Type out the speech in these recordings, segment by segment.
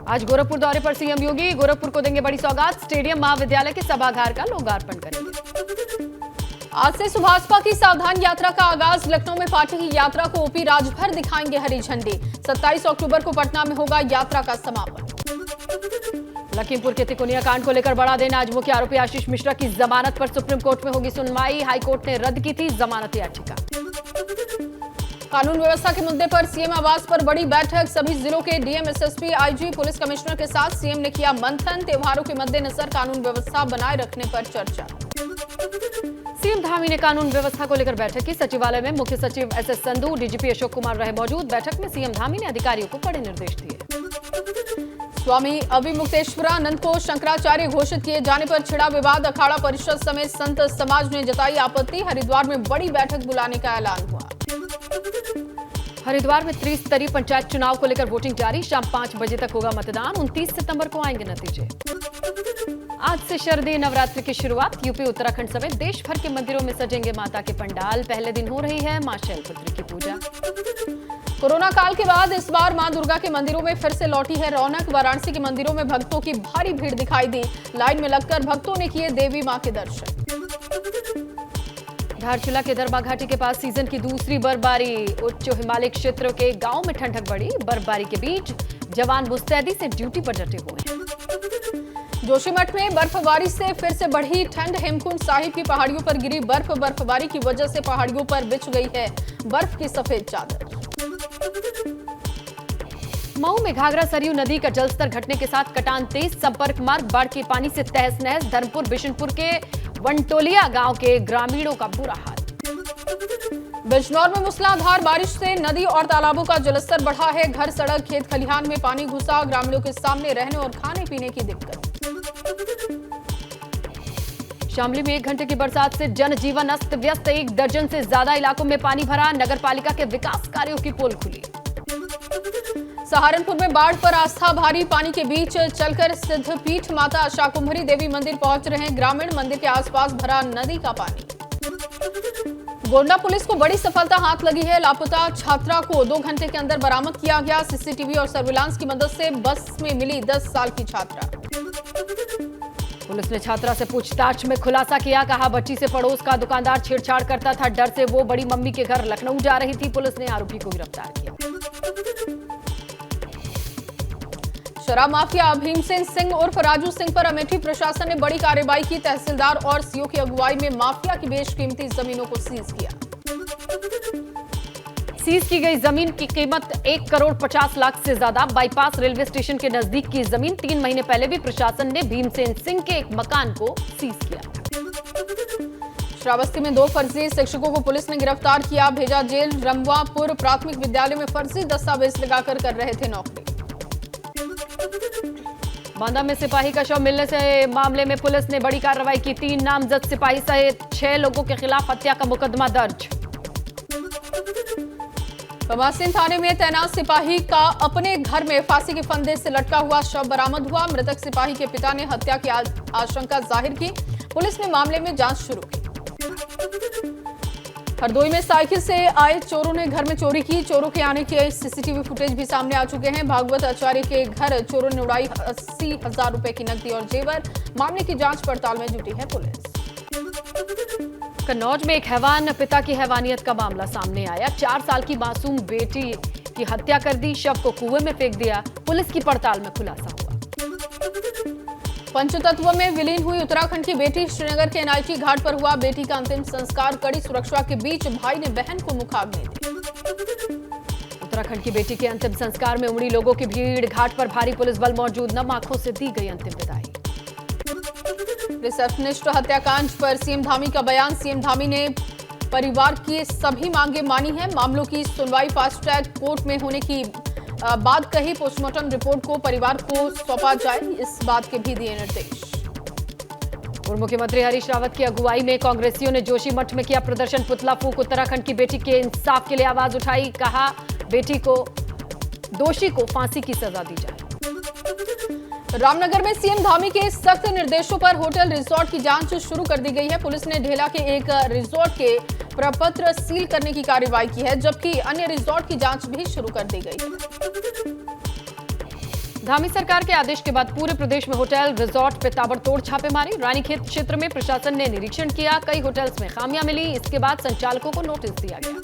आज गोरखपुर दौरे पर सीएम योगी गोरखपुर को देंगे बड़ी सौगात। स्टेडियम महाविद्यालय के सभागार का लोकार्पण करेंगे। आज से सुभाषपा की सावधान यात्रा का आगाज। लखनऊ में पार्टी की यात्रा को ओपी राजभर दिखाएंगे हरी झंडी। 27 अक्टूबर को पटना में होगा यात्रा का समापन। लखीमपुर के तिकोनिया कांड को लेकर बड़ा दिन। आज मुख्य आरोपी आशीष मिश्रा की जमानत पर सुप्रीम कोर्ट में होगी सुनवाई। हाईकोर्ट ने रद्द की थी जमानत याचिका। कानून व्यवस्था के मुद्दे पर सीएम आवास पर बड़ी बैठक। सभी जिलों के DM, SSP, IG, police commissioner के साथ सीएम ने किया मंथन। त्योहारों के मद्देनजर कानून व्यवस्था बनाए रखने पर चर्चा। सीएम धामी ने कानून व्यवस्था को लेकर बैठक की। सचिवालय में मुख्य सचिव एसएस संधू, डीजीपी अशोक कुमार रहे मौजूद। बैठक में सीएम धामी ने अधिकारियों को कड़े निर्देश दिए। स्वामी अविमुक्तेश्वरानंद को शंकराचार्य घोषित किए जाने पर छिड़ा विवाद। अखाड़ा परिषद समेत संत समाज ने जताई आपत्ति। हरिद्वार में बड़ी बैठक बुलाने का ऐलान हुआ। हरिद्वार में त्रिस्तरीय पंचायत चुनाव को लेकर वोटिंग जारी। शाम 5 बजे तक होगा मतदान। 29 सितंबर को आएंगे नतीजे। आज से शारदीय नवरात्रि की शुरुआत। यूपी, उत्तराखंड समेत देश भर के मंदिरों में सजेंगे माता के पंडाल। पहले दिन हो रही है मां शैलपुत्री की पूजा। कोरोना काल के बाद इस बार मां दुर्गा के मंदिरों में फिर से लौटी है रौनक। वाराणसी के मंदिरों में भक्तों की भारी भीड़ दिखाई दी। लाइन में लगकर भक्तों ने किए देवी मां के दर्शन। धारचूला के दरबा घाटी के पास सीजन की दूसरी बर्फबारी। उच्च हिमालय क्षेत्रों के गांव में ठंडक बढ़ी। बर्फबारी के बीच जवान मुस्तैदी से ड्यूटी पर डटे हुए हैं। जोशीमठ में बर्फबारी से फिर से बढ़ी ठंड। हेमकुंड साहिब की पहाड़ियों पर गिरी बर्फ। बर्फबारी की वजह से पहाड़ियों पर बिछ गई है बर्फ की सफेद चादर। मऊ में घाघरा सरयू नदी का जलस्तर घटने के साथ कटान तेज। संपर्क मार्ग बाढ़ के पानी से तहस नहस। धर्मपुर बिशनपुर के वनटोलिया गांव के ग्रामीणों का बुरा हाल। बिजनौर में मूसलाधार बारिश से नदी और तालाबों का जलस्तर बढ़ा है। घर, सड़क, खेत खलिहान में पानी घुसा। ग्रामीणों के सामने रहने और खाने पीने की दिक्कत। शामली में 1 घंटे की बरसात से जनजीवन अस्त व्यस्त। 1 दर्जन से ज्यादा इलाकों में पानी भरा। नगर पालिका के विकास कार्यों की पोल खुली। सहारनपुर में बाढ़ पर आस्था भारी। पानी के बीच चलकर सिद्धपीठ माता शाकुंभरी देवी मंदिर पहुंच रहे हैं ग्रामीण। मंदिर के आसपास भरा नदी का पानी। गोंडा पुलिस को बड़ी सफलता हाथ लगी है। लापता छात्रा को 2 घंटे के अंदर बरामद किया गया। सीसीटीवी और सर्विलांस की मदद से बस में मिली 10 साल की छात्रा। पुलिस ने छात्रा से पूछताछ में खुलासा किया। कहा बच्ची से पड़ोस का दुकानदार छेड़छाड़ करता था। डर से वो बड़ी मम्मी के घर लखनऊ जा रही थी। पुलिस ने आरोपी को गिरफ्तार किया। शराब माफिया भीमसेन सिंह उर्फ राजू सिंह पर अमेठी प्रशासन ने बड़ी कार्रवाई की। तहसीलदार और सीओ की अगुवाई में माफिया की बेशकीमती जमीनों को सीज किया। सीज की गई जमीन की कीमत 1 करोड़ 50 लाख से ज्यादा। बाईपास रेलवे स्टेशन के नजदीक की जमीन। 3 महीने पहले भी प्रशासन ने भीमसेन सिंह के एक मकान को सीज किया। श्रावस्ती में 2 फर्जी शिक्षकों को पुलिस ने गिरफ्तार किया। भेजा जेल। रमवापुर प्राथमिक विद्यालय में फर्जी दस्तावेज लगाकर कर रहे थे नौकरी। बांदा में सिपाही का शव मिलने से मामले में पुलिस ने बड़ी कार्रवाई की। 3 नामजद सिपाही सहित 6 लोगों के खिलाफ हत्या का मुकदमा दर्ज। कमासिन थाने में तैनात सिपाही का अपने घर में फांसी के फंदे से लटका हुआ शव बरामद हुआ। मृतक सिपाही के पिता ने हत्या की आशंका जाहिर की। पुलिस ने मामले में जांच शुरू की। हरदोई में साइकिल से आए चोरों ने घर में चोरी की। चोरों के आने के सीसीटीवी फुटेज भी सामने आ चुके हैं। भागवत आचार्य के घर चोरों ने उड़ाई 80,000 रुपए की नकदी और जेवर। मामले की जांच पड़ताल में जुटी है पुलिस। कन्नौज में एक हैवान पिता की हैवानियत का मामला सामने आया। 4 साल की मासूम बेटी की हत्या कर दी। शव को कुएं में फेंक दिया। पुलिस की पड़ताल में खुलासा हुआ। पंचतत्व में विलीन हुई उत्तराखंड की बेटी। श्रीनगर के एनआईटी घाट पर हुआ बेटी का अंतिम संस्कार। कड़ी सुरक्षा के बीच भाई ने बहन को मुखाग्नि दी। उत्तराखंड की बेटी के अंतिम संस्कार में उमड़ी लोगों की भीड़। घाट पर भारी पुलिस बल मौजूद। नम आंखों से दी गई अंतिम विदाई। रिसेप्शनिस्ट हत्याकांड पर सीएम धामी का बयान। सीएम धामी ने परिवार की सभी मांगे मानी है। मामलों की सुनवाई फास्ट ट्रैक कोर्ट में होने की बात कही। पोस्टमार्टम रिपोर्ट को परिवार को सौंपा जाए, इस बात के भी दिए निर्देश। पूर्व मुख्यमंत्री हरीश रावत की अगुवाई में कांग्रेसियों ने जोशीमठ में किया प्रदर्शन। पुतला फूंक। उत्तराखंड की बेटी के इंसाफ के लिए आवाज उठाई। कहा बेटी को दोषी को फांसी की सजा दी जाए। रामनगर में सीएम धामी के सख्त निर्देशों पर होटल रिजॉर्ट की जांच शुरू कर दी गई है। पुलिस ने ढेला के एक रिजॉर्ट के प्रपत्र सील करने की कार्रवाई की है, जबकि अन्य रिजॉर्ट की जांच भी शुरू कर दी गई है। धामी सरकार के आदेश के बाद पूरे प्रदेश में होटल रिजॉर्ट पे ताबड़तोड़ छापेमारी। रानीखेत क्षेत्र में प्रशासन ने निरीक्षण किया, कई होटल्स में खामियां मिली। इसके बाद संचालकों को नोटिस दिया गया।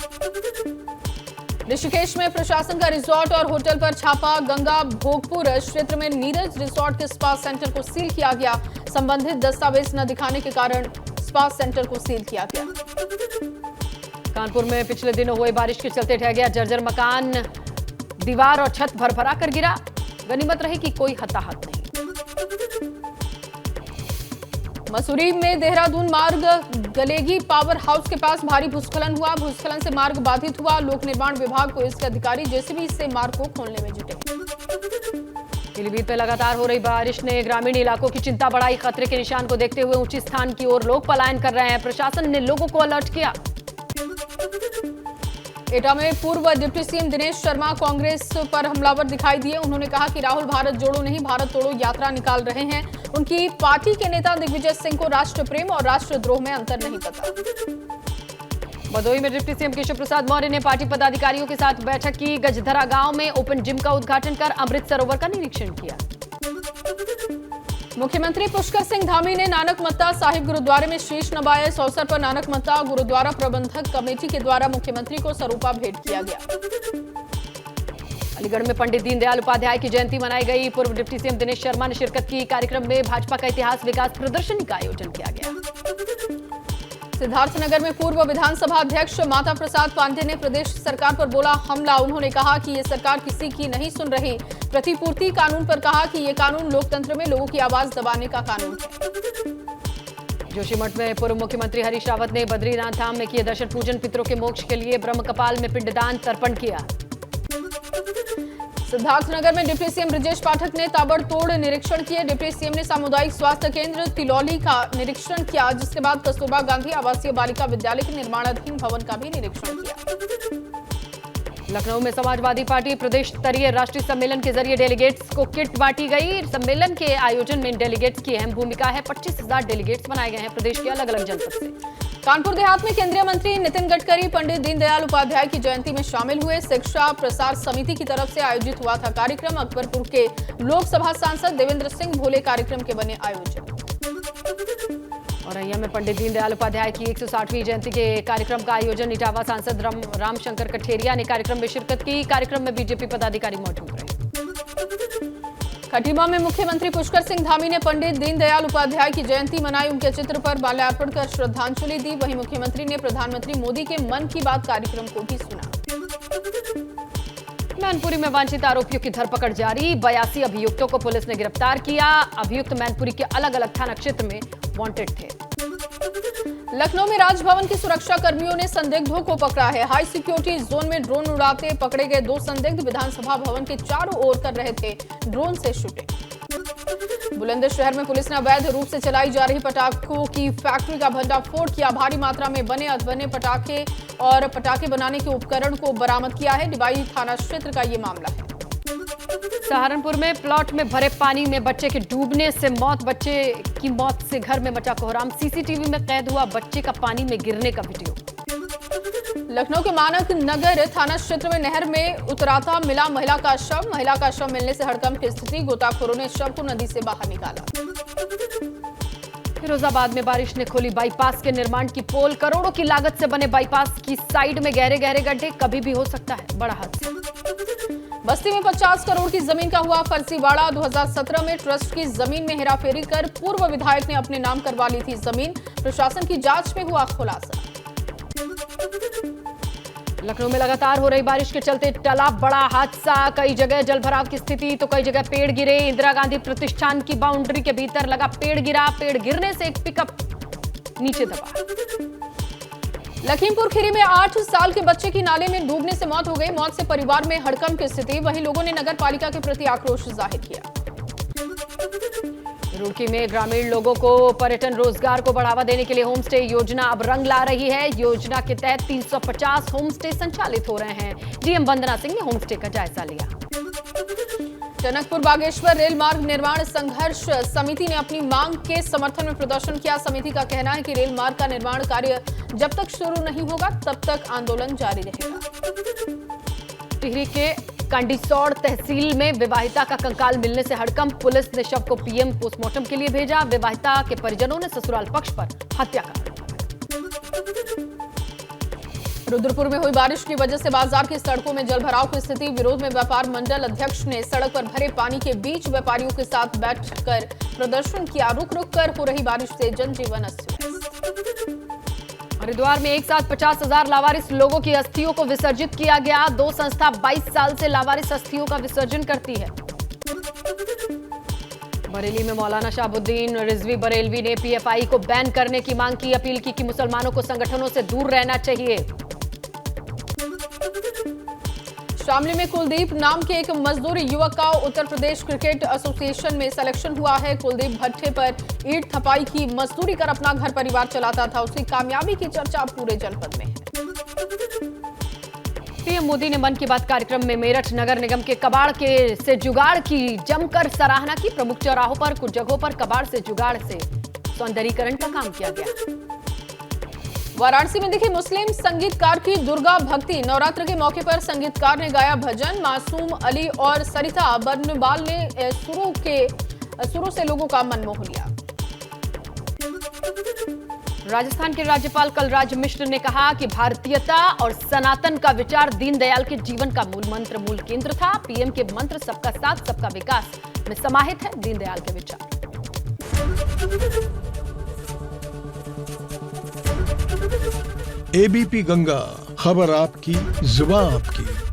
ऋषिकेश में प्रशासन का रिजॉर्ट और होटल पर छापा। गंगा भोगपुर क्षेत्र में नीरज रिजॉर्ट के स्पा सेंटर को सील किया गया। संबंधित दस्तावेज न दिखाने के कारण स्पा सेंटर को सील किया गया। कानपुर में पिछले दिनों हुई बारिश के चलते ढह गया जर्जर मकान, दीवार और छत भरभरा कर गिरा। गनीमत रही कि कोई हताहत नहीं। मसूरी में देहरादून मार्ग गलेगी पावर हाउस के पास भारी भूस्खलन हुआ। भूस्खलन से मार्ग बाधित हुआ। लोक निर्माण विभाग को इसके अधिकारी जेसीबी से मार्ग को खोलने में जुटे। पीलीभीत में लगातार हो रही बारिश ने ग्रामीण इलाकों की चिंता बढ़ाई। खतरे के निशान को देखते हुए ऊंची स्थान की ओर लोग पलायन कर रहे हैं। प्रशासन ने लोगों को अलर्ट किया। एटा में पूर्व डिप्टी सीएम दिनेश शर्मा कांग्रेस पर हमलावर दिखाई दिए। उन्होंने कहा कि राहुल भारत जोड़ो नहीं भारत तोड़ो यात्रा निकाल रहे हैं। उनकी पार्टी के नेता दिग्विजय सिंह को राष्ट्र प्रेम और राष्ट्रद्रोह में अंतर नहीं पता। भदोही में डिप्टी सीएम केशव प्रसाद मौर्य ने पार्टी पदाधिकारियों के साथ बैठक की। गजधरा गांव में ओपन जिम का उद्घाटन कर अमृत सरोवर का निरीक्षण किया। मुख्यमंत्री पुष्कर सिंह धामी ने नानक मत्ता साहिब गुरुद्वारे में शीश नवाया। इस अवसर पर नानक मत्ता गुरुद्वारा प्रबंधक कमेटी के द्वारा मुख्यमंत्री को सरूपा भेंट किया गया। अलीगढ़ में पंडित दीनदयाल उपाध्याय की जयंती मनाई गई। पूर्व डिप्टी सीएम दिनेश शर्मा ने शिरकत की। कार्यक्रम में भाजपा का इतिहास विकास प्रदर्शनी का आयोजन किया गया। सिद्धार्थनगर में पूर्व विधानसभा अध्यक्ष माता प्रसाद पांडे ने प्रदेश सरकार पर बोला हमला। उन्होंने कहा कि ये सरकार किसी की नहीं सुन रही। प्रतिपूर्ति कानून पर कहा कि ये कानून लोकतंत्र में लोगों की आवाज दबाने का कानून है। जोशीमठ में पूर्व मुख्यमंत्री हरीश रावत ने बद्रीनाथ धाम में किए दर्शन पूजन। पितरों के मोक्ष के लिए ब्रह्मकपाल में पिंडदान तर्पण किया। सिद्धार्थनगर में डिप्टी सीएम ब्रजेश पाठक ने ताबड़तोड़ निरीक्षण किए। डिप्टी सीएम ने सामुदायिक स्वास्थ्य केंद्र तिलौली का निरीक्षण किया, जिसके बाद कस्तूरबा गांधी आवासीय बालिका विद्यालय के निर्माणाधीन भवन का भी निरीक्षण किया। लखनऊ में समाजवादी पार्टी प्रदेश स्तरीय राष्ट्रीय सम्मेलन के जरिए डेलीगेट्स को किट बांटी गई। सम्मेलन के आयोजन में डेलीगेट्स की अहम भूमिका है। 25,000 डेलीगेट्स बनाए गए हैं प्रदेश के अलग अलग जनपद से। कानपुर देहात में केंद्रीय मंत्री नितिन गडकरी पंडित दीनदयाल उपाध्याय की जयंती में शामिल हुए। शिक्षा प्रसार समिति की तरफ से आयोजित हुआ था कार्यक्रम। अकबरपुर के लोकसभा सांसद देवेंद्र सिंह भोले कार्यक्रम के बने आयोजक। औरैया में पंडित दीनदयाल उपाध्याय की 160वीं जयंती के कार्यक्रम का आयोजन। इटावा सांसद रामशंकर कठेरिया ने कार्यक्रम में शिरकत की। कार्यक्रम में बीजेपी पदाधिकारी मौजूद रहे। खटीमा में मुख्यमंत्री पुष्कर सिंह धामी ने पंडित दीनदयाल उपाध्याय की जयंती मनाई। उनके चित्र पर माल्यार्पण कर श्रद्धांजलि दी। वहीं मुख्यमंत्री ने प्रधानमंत्री मोदी के मन की बात कार्यक्रम को भी सुना। मैनपुरी में वांछित आरोपियों की धरपकड़ जारी। 82 अभियुक्तों को पुलिस ने गिरफ्तार किया। अभियुक्त मैनपुरी के अलग अलग थाना क्षेत्र में वांटेड थे। लखनऊ में राजभवन की सुरक्षा कर्मियों ने संदिग्धों को पकड़ा है। हाई सिक्योरिटी जोन में ड्रोन उड़ाते पकड़े गए 2 संदिग्ध विधानसभा भवन के चारों ओर कर रहे थे ड्रोन से शूटिंग। बुलंदशहर में पुलिस ने अवैध रूप से चलाई जा रही पटाखों की फैक्ट्री का भंडाफोड़ किया। भारी मात्रा में बने अधबने पटाखे और पटाखे बनाने के उपकरण को बरामद किया है। डिबाई थाना क्षेत्र का ये मामला है। सहारनपुर में प्लॉट में भरे पानी में बच्चे के डूबने से मौत। बच्चे की मौत से घर में मचा कोहराम। सीसीटीवी में कैद हुआ बच्चे का पानी में गिरने का वीडियो। लखनऊ के मानक नगर थाना क्षेत्र में नहर में उतराता मिला महिला का शव। महिला का शव मिलने से हड़कंप की स्थिति। गोताखोरों ने शव को नदी से बाहर निकाला। फिरोजाबाद में बारिश ने खोली बाईपास के निर्माण की पोल। करोड़ों की लागत से बने बाईपास की साइड में गहरे गहरे गड्ढे। कभी भी हो सकता है बड़ा हादसा। बस्ती में 50 करोड़ की जमीन का हुआ फर्जीवाड़ा। 2017 में ट्रस्ट की जमीन में हेराफेरी कर पूर्व विधायक ने अपने नाम करवा ली थी जमीन। प्रशासन की जांच में हुआ खुलासा। लखनऊ में लगातार हो रही बारिश के चलते टला बड़ा हादसा। कई जगह जलभराव की स्थिति तो कई जगह पेड़ गिरे। इंदिरा गांधी प्रतिष्ठान की बाउंड्री के भीतर लगा पेड़ गिरा। पेड़ गिरने से एक पिकअप नीचे दबा। लखीमपुर खीरी में 8 साल के बच्चे की नाले में डूबने से मौत हो गई। मौत से परिवार में हड़कंप की स्थिति। वहीं लोगों ने नगर पालिका के प्रति आक्रोश जाहिर किया। रुड़की में ग्रामीण लोगों को पर्यटन रोजगार को बढ़ावा देने के लिए होम स्टे योजना अब रंग ला रही है। योजना के तहत 350 होम स्टे संचालित हो रहे हैं। डीएम वंदना सिंह ने होम स्टे का जायजा लिया। टनकपुर बागेश्वर रेल मार्ग निर्माण संघर्ष समिति ने अपनी मांग के समर्थन में प्रदर्शन किया। समिति का कहना है कि रेल मार्ग का निर्माण कार्य जब तक शुरू नहीं होगा तब तक आंदोलन जारी रहेगा। टिहरी के कंडीसौर तहसील में विवाहिता का कंकाल मिलने से हड़कंप। पुलिस ने शव को पीएम पोस्टमार्टम के लिए भेजा। विवाहिता के परिजनों ने ससुराल पक्ष पर हत्या कर दी। रुद्रपुर में हुई बारिश की वजह से बाजार की सड़कों में जलभराव की स्थिति। विरोध में व्यापार मंडल अध्यक्ष ने सड़क पर भरे पानी के बीच व्यापारियों के साथ बैठकर प्रदर्शन किया। रुक रुक कर हो रही बारिश से जनजीवन अस्त-व्यस्त। हरिद्वार में एक साथ 50,000 लावारिस लोगों की अस्थियों को विसर्जित किया गया। 2 संस्था 22 साल से लावारिस अस्थियों का विसर्जन करती है। बरेली में मौलाना शाहबुद्दीन रिजवी बरेलवी ने पीएफआई को बैन करने की मांग की। अपील की कि मुसलमानों को संगठनों से दूर रहना चाहिए। शामली में कुलदीप नाम के एक मजदूर युवक का उत्तर प्रदेश क्रिकेट एसोसिएशन में सिलेक्शन हुआ है। कुलदीप भट्टे पर ईंट थपाई की मजदूरी कर अपना घर परिवार चलाता था। उसकी कामयाबी की चर्चा पूरे जनपद में है। पीएम मोदी ने मन की बात कार्यक्रम में मेरठ नगर निगम के कबाड़ से जुगाड़ की जमकर सराहना की। प्रमुख चौराहों पर कुछ जगहों पर कबाड़ से जुगाड़ से सौंदर्यीकरण का काम किया गया। वाराणसी में दिखी मुस्लिम संगीतकार की दुर्गा भक्ति। नवरात्र के मौके पर संगीतकार ने गाया भजन। मासूम अली और सरिता बर्नवाल ने सुरों से लोगों का मन मोह लिया। राजस्थान के राज्यपाल कलराज मिश्र ने कहा कि भारतीयता और सनातन का विचार दीनदयाल के जीवन का मूल मंत्र, मूल केंद्र था। पीएम के मंत्र सबका साथ सबका विकास में समाहित है दीनदयाल के विचार। एबीपी गंगा, खबर आपकी, जुबान आपकी।